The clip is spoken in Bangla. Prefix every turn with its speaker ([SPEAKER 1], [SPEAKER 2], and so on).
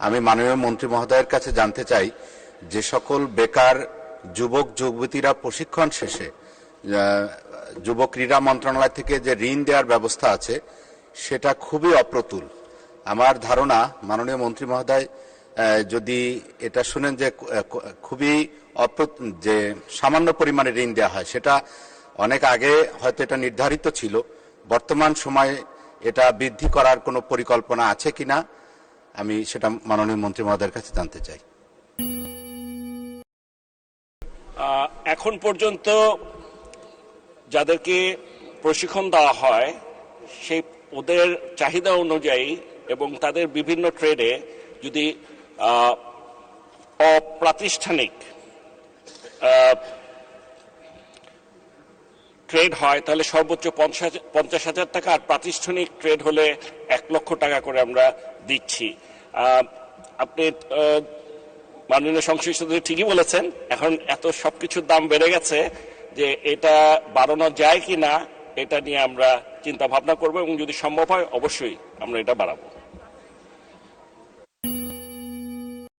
[SPEAKER 1] আমি মাননীয় মন্ত্রী মহোদয়ের কাছে জানতে চাই যে সকল বেকার যুবক যুবতীরা প্রশিক্ষণ শেষে যুব ক্রীড়া মন্ত্রণালয় থেকে যে ঋণ দেওয়ার ব্যবস্থা আছে সেটা খুবই অপ্রতুল। আমার ধারণা মাননীয় মন্ত্রী মহোদয় যদি এটা শুনেন যে খুবই যে সামান্য পরিমাণে ঋণ দেওয়া হয়, সেটা অনেক আগে হয়তো এটা নির্ধারিত ছিল, বর্তমান সময়ে এটা বৃদ্ধি করার কোনো পরিকল্পনা আছে কিনা আমি সেটা মাননীয় মন্ত্রী মহোদয়ের কাছে জানতে চাই।
[SPEAKER 2] এখন পর্যন্ত যাদেরকে প্রশিক্ষণ দেওয়া হয় সেই ওদের চাহিদা অনুযায়ী এবং তাদের বিভিন্ন ট্রেডে যদি অপ্রাতিষ্ঠানিক ট্রেড হয় তাহলে সর্বোচ্চ 50,000 টাকা, আর প্রাতিষ্ঠানিক ট্রেড হলে 1 লক্ষ টাকা করে আমরা দিচ্ছি। আপনি মাননীয় সংসদ সদস্য ঠিকই বলেছেন, এখন এত সবকিছুর দাম বেড়ে গেছে যে এটা বাড়ানো যায় কিনা এটা নিয়ে আমরা চিন্তা ভাবনা করবো এবং যদি সম্ভব হয় অবশ্যই আমরা এটা বাড়াবো।